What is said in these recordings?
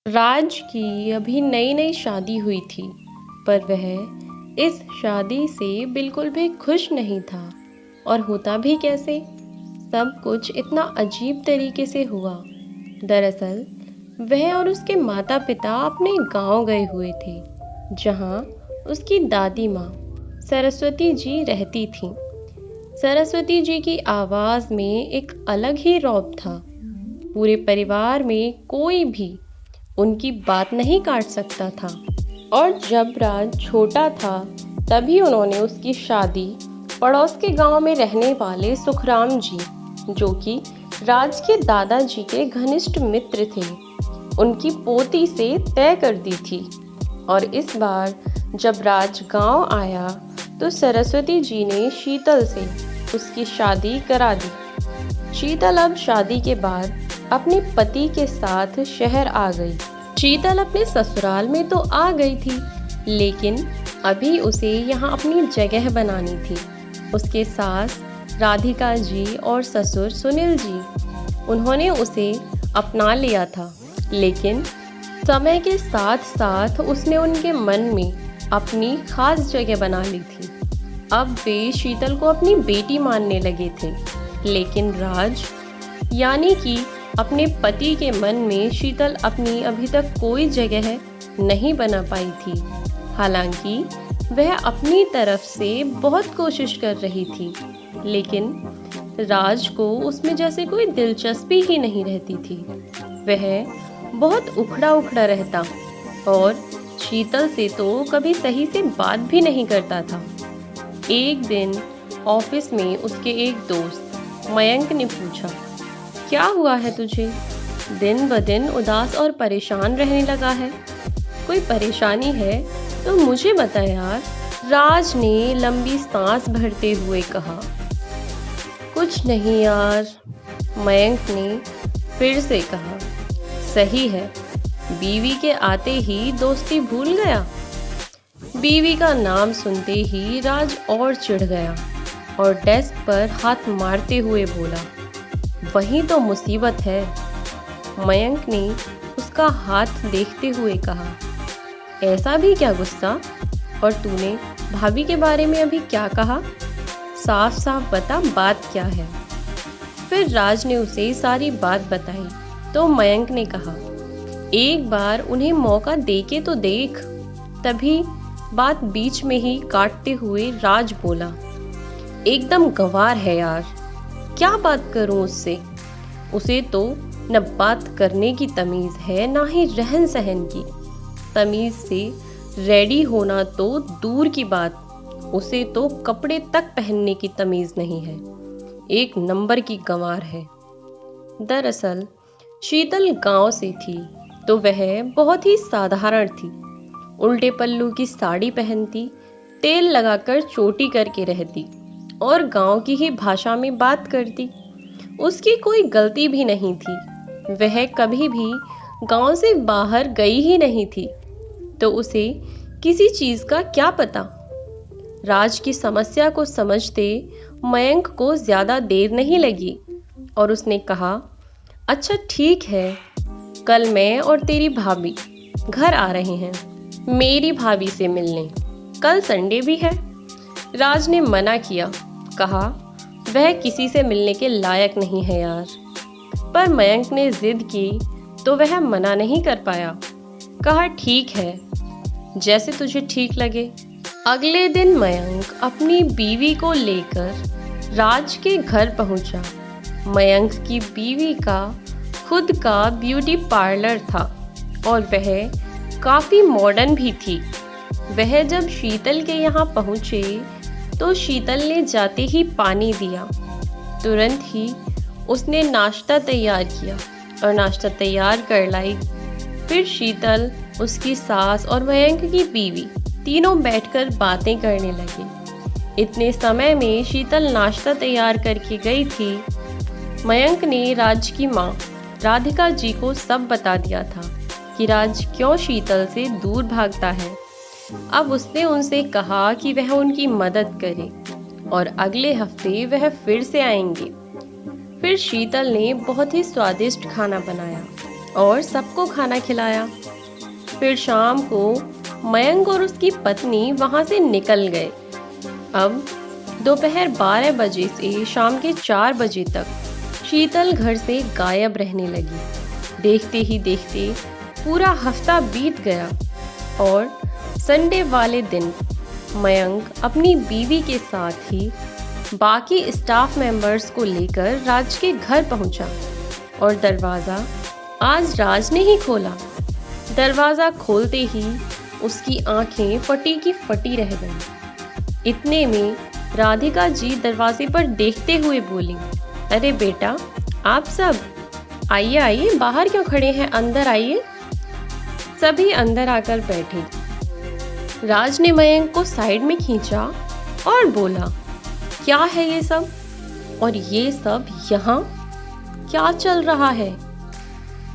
राज की अभी नई नई शादी हुई थी, पर वह इस शादी से बिल्कुल भी खुश नहीं था। और होता भी कैसे? सब कुछ इतना अजीब तरीके से हुआ। दरअसल वह और उसके माता पिता अपने गांव गए हुए थे, जहां उसकी दादी माँ सरस्वती जी रहती थीं। सरस्वती जी की आवाज़ में एक अलग ही रौब था। पूरे परिवार में कोई भी उनकी बात नहीं काट सकता था। और जब राज छोटा था, तभी उन्होंने उसकी शादी पड़ोस के गांव में रहने वाले सुखराम जी, जो कि राज के दादाजी के घनिष्ठ मित्र थे, उनकी पोती से तय कर दी थी। और इस बार जब राज गांव आया, तो सरस्वती जी ने शीतल से उसकी शादी करा दी। शीतल अब शादी के बाद अपने पति के साथ शहर आ गई। शीतल अपने ससुराल में तो आ गई थी, लेकिन अभी उसे यहाँ अपनी जगह बनानी थी। उसके सास राधिका जी और ससुर सुनील जी, उन्होंने उसे अपना लिया था, लेकिन समय के साथ साथ उसने उनके मन में अपनी खास जगह बना ली थी। अब वे शीतल को अपनी बेटी मानने लगे थे, लेकिन राज यानी कि अपने पति के मन में शीतल अपनी अभी तक कोई जगह नहीं बना पाई थी। हालांकि वह अपनी तरफ से बहुत कोशिश कर रही थी, लेकिन राज को उसमें जैसे कोई दिलचस्पी ही नहीं रहती थी। वह बहुत उखड़ा उखड़ा रहता और शीतल से तो कभी सही से बात भी नहीं करता था। एक दिन ऑफिस में उसके एक दोस्त मयंक ने पूछा, क्या हुआ है तुझे? दिन ब दिन उदास और परेशान रहने लगा है। कोई परेशानी है तो मुझे बता यार। राज ने लंबी सांस भरते हुए कहा। कुछ नहीं यार, मयंक ने फिर से कहा। सही है, बीवी के आते ही दोस्ती भूल गया। बीवी का नाम सुनते ही राज और चिढ़ गया और डेस्क पर हाथ मारते हुए बोला, वही तो मुसीबत है। मयंक ने उसका हाथ देखते हुए कहा, ऐसा भी क्या गुस्सा? और तूने भाभी के बारे में अभी क्या कहा? साफ साफ बता, बात क्या है? फिर राज ने उसे सारी बात बताई तो मयंक ने कहा, एक बार उन्हें मौका दे के तो देख। तभी बात बीच में ही काटते हुए राज बोला, एकदम गंवार है यार, क्या बात करूं उससे? उसे तो न बात करने की तमीज है, ना ही रहन सहन की। तमीज से रेडी होना तो दूर की बात, उसे तो कपड़े तक पहनने की तमीज नहीं है। एक नंबर की गंवार है। दरअसल शीतल गांव से थी, तो वह बहुत ही साधारण थी। उल्टे पल्लू की साड़ी पहनती, तेल लगाकर चोटी करके रहती और गांव की ही भाषा में बात करती। उसकी कोई गलती भी नहीं थी। वह कभी भी गांव से बाहर गई ही नहीं थी, तो उसे किसी चीज का क्या पता। राज की समस्या को समझते मयंक को ज्यादा देर नहीं लगी और उसने कहा, अच्छा ठीक है, कल मैं और तेरी भाभी घर आ रहे हैं मेरी भाभी से मिलने। कल संडे भी है। राज ने मना किया, कहा वह किसी से मिलने के लायक नहीं है यार। पर मयंक ने जिद की तो वह मना नहीं कर पाया। कहा ठीक है, जैसे तुझे ठीक लगे। अगले दिन मयंक अपनी बीवी को लेकर राज के घर पहुंचा। मयंक की बीवी का खुद का ब्यूटी पार्लर था और वह काफ़ी मॉडर्न भी थी। वह जब शीतल के यहाँ पहुँचे तो शीतल ने जाते ही पानी दिया। तुरंत ही उसने नाश्ता तैयार किया और नाश्ता तैयार कर लाई। फिर शीतल, उसकी सास और मयंक की बीवी तीनों बैठकर बातें करने लगे। इतने समय में शीतल नाश्ता तैयार करके गई थी। मयंक ने राज की माँ राधिका जी को सब बता दिया था कि राज क्यों शीतल से दूर भागता है। अब उसने उनसे कहा कि वह उनकी मदद करे और अगले हफ्ते वह फिर से आएंगे। फिर शीतल ने बहुत ही स्वादिष्ट खाना बनाया और सबको खाना खिलाया। फिर शाम को मयंक और उसकी पत्नी वहां से निकल गए। अब दोपहर 12 बजे से शाम के 4 बजे तक शीतल घर से गायब रहने लगी। देखते ही देखते पूरा हफ्ता बीत गया और संडे वाले दिन मयंक अपनी बीवी के साथ ही बाकी स्टाफ मेंबर्स को लेकर राज के घर पहुंचा और दरवाज़ा आज राज ने ही खोला। दरवाज़ा खोलते ही उसकी आंखें फटी की फटी रह गईं। इतने में राधिका जी दरवाजे पर देखते हुए बोली, अरे बेटा, आप सब आइए आइए, बाहर क्यों खड़े हैं, अंदर आइए। सभी अंदर आकर बैठे। राज ने मयंक को साइड में खींचा और बोला, क्या है ये सब, और ये सब यहाँ क्या चल रहा है।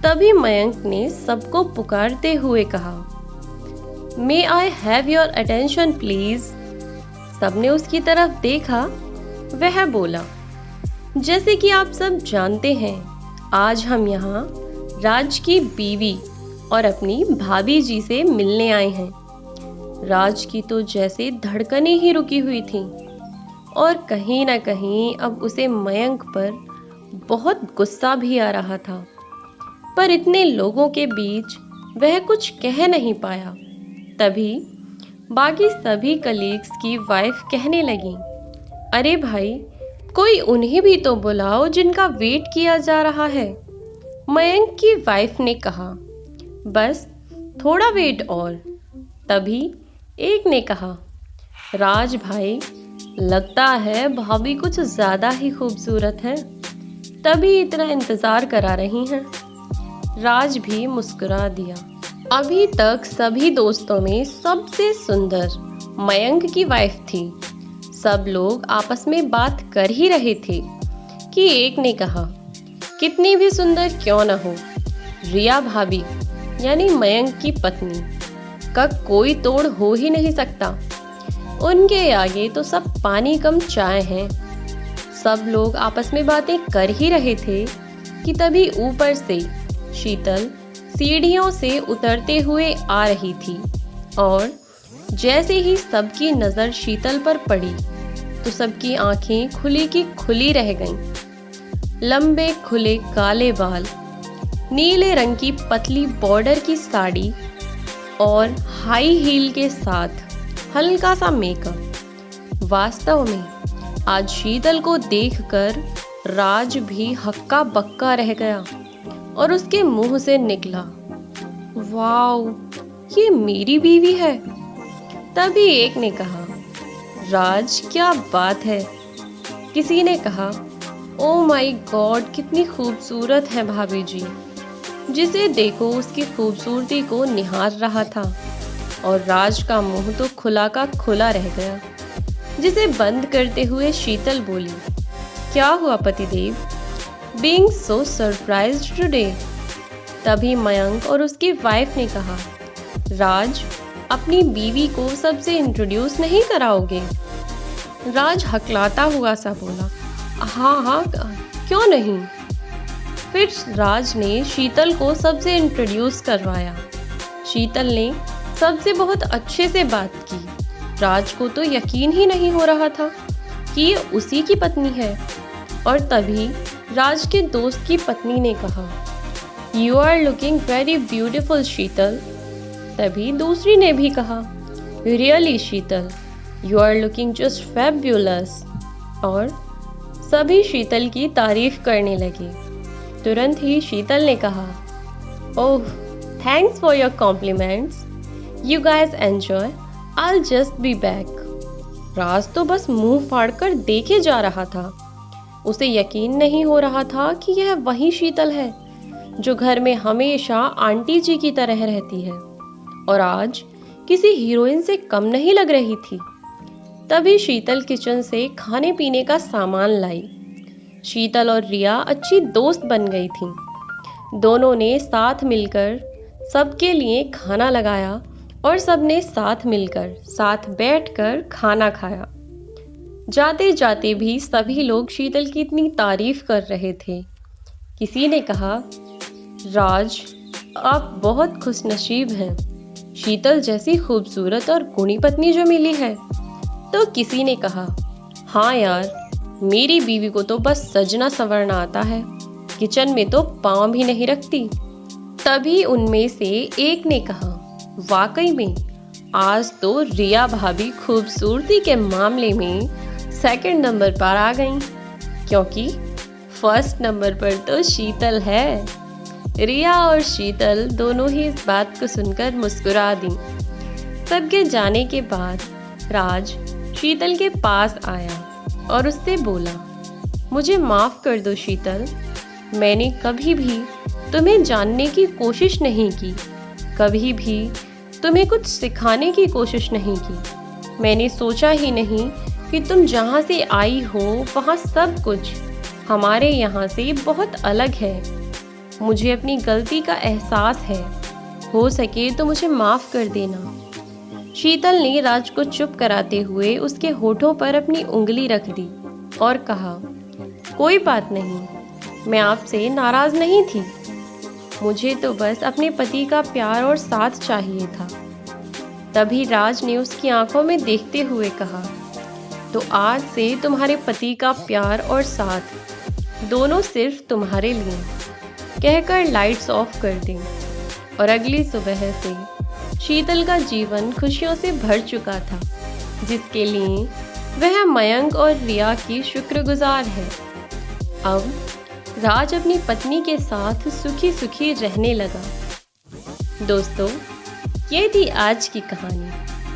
तभी मयंक ने सबको पुकारते हुए कहा, may I have your attention please. सबने उसकी तरफ देखा। वह बोला, जैसे कि आप सब जानते हैं, आज हम यहाँ राज की बीवी और अपनी भाभी जी से मिलने आए हैं। राज की तो जैसे धड़कनें ही रुकी हुई थीं और कहीं ना कहीं अब उसे मयंक पर बहुत गुस्सा भी आ रहा था, पर इतने लोगों के बीच वह कुछ कह नहीं पाया। तभी बाकी सभी कलीग्स की वाइफ कहने लगी, अरे भाई, कोई उन्हें भी तो बुलाओ जिनका वेट किया जा रहा है। मयंक की वाइफ ने कहा, बस थोड़ा वेट और। तभी एक ने कहा, राज भाई, लगता है भाभी कुछ ज्यादा ही खूबसूरत है, तभी इतना इंतजार करा रही हैं। राज भी मुस्कुरा दिया। अभी तक सभी दोस्तों में सबसे सुंदर मयंक की वाइफ थी। सब लोग आपस में बात कर ही रहे थे कि एक ने कहा, कितनी भी सुंदर क्यों न हो, रिया भाभी यानी मयंक की पत्नी का कोई तोड़ हो ही नहीं सकता। उनके आगे तो सब पानी कम चाय हैं। सब लोग आपस में बातें कर ही रहे थे कि तभी ऊपर से शीतल सीढ़ियों से उतरते हुए आ रही थी और जैसे ही सबकी नज़र शीतल पर पड़ी तो सबकी आंखें खुली की खुली रह गईं। लंबे खुले काले बाल, नीले रंग की पतली बॉर्डर की साड़ी और हाई हील के साथ हल्का सा मेकअप। वास्तव में आज शीतल को देखकर राज भी हक्का बक्का रह गया और उसके मुंह से निकला, वाओ, ये मेरी बीवी है। तभी एक ने कहा, राज, क्या बात है। किसी ने कहा, ओ माय गॉड, कितनी खूबसूरत है भाभी जी। जिसे देखो उसकी खूबसूरती को निहार रहा था और राज का मुंह तो खुला का खुला रह गया, जिसे बंद करते हुए शीतल बोली, क्या हुआ पतिदेव, बीइंग सो सरप्राइज्ड टुडे। तभी मयंक और उसकी वाइफ ने कहा, राज, अपनी बीवी को सबसे इंट्रोड्यूस नहीं कराओगे। राज हकलाता हुआ सा बोला, हाँ हाँ, क्यों नहीं। फिर राज ने शीतल को सबसे इंट्रोड्यूस करवाया। शीतल ने सबसे बहुत अच्छे से बात की। राज को तो यकीन ही नहीं हो रहा था कि ये उसी की पत्नी है। और तभी राज के दोस्त की पत्नी ने कहा, you are looking very beautiful Sheetal. तभी दूसरी ने भी कहा, really Sheetal, you are looking just fabulous. और सभी शीतल की तारीफ करने लगे। तुरंत ही शीतल ने कहा, oh, thanks for your compliments, you guys enjoy, I will just be back. Raj तो बस मुंह फाड़कर देखे जा रहा था। उसे यकीन नहीं हो रहा था कि यह वही शीतल है जो घर में हमेशा आंटी जी की तरह रहती है और आज किसी हीरोइन से कम नहीं लग रही थी। तभी शीतल किचन से खाने पीने का सामान लाई। शीतल और रिया अच्छी दोस्त बन गई थीं। दोनों ने साथ मिलकर सबके लिए खाना लगाया और सबने साथ मिलकर साथ बैठकर खाना खाया। जाते जाते भी सभी लोग शीतल की इतनी तारीफ कर रहे थे। किसी ने कहा, राज, आप बहुत खुशनसीब हैं। शीतल जैसी खूबसूरत और गुणी पत्नी जो मिली है। तो किसी ने कहा, हाँ यार, मेरी बीवी को तो बस सजना संवरना आता है, किचन में तो पाँव भी नहीं रखती। तभी उनमें से एक ने कहा, वाकई में आज तो रिया भाभी खूबसूरती के मामले में सेकंड नंबर पर आ गईं, क्योंकि फर्स्ट नंबर पर तो शीतल है। रिया और शीतल दोनों ही इस बात को सुनकर मुस्कुरा दी। सबके जाने के बाद राज शीतल के पास आया और उससे बोला, मुझे माफ कर दो शीतल, मैंने कभी भी तुम्हें जानने की कोशिश नहीं की, कभी भी तुम्हें कुछ सिखाने की कोशिश नहीं की। मैंने सोचा ही नहीं कि तुम जहाँ से आई हो वहाँ सब कुछ हमारे यहाँ से बहुत अलग है। मुझे अपनी गलती का एहसास है, हो सके तो मुझे माफ़ कर देना। शीतल ने राज को चुप कराते हुए उसके होठों पर अपनी उंगली रख दी और कहा, कोई बात नहीं, मैं आपसे नाराज़ नहीं थी। मुझे तो बस अपने पति का प्यार और साथ चाहिए था। तभी राज ने उसकी आंखों में देखते हुए कहा, तो आज से तुम्हारे पति का प्यार और साथ दोनों सिर्फ तुम्हारे लिए, कहकर लाइट्स ऑफ कर दी। और अगली सुबह से शीतल का जीवन खुशियों से भर चुका था, जिसके लिए वह मयंक और रिया की शुक्रगुजार है। अब राज अपनी पत्नी के साथ सुखी सुखी रहने लगा। दोस्तों, ये थी आज की कहानी,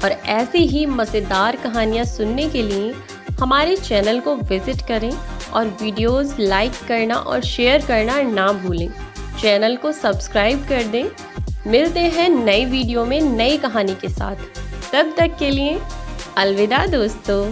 और ऐसी ही मज़ेदार कहानियाँ सुनने के लिए हमारे चैनल को विजिट करें और वीडियोस लाइक करना और शेयर करना ना भूलें। चैनल को सब्सक्राइब कर दें। मिलते हैं नई वीडियो में नई कहानी के साथ। तब तक के लिए अलविदा दोस्तों।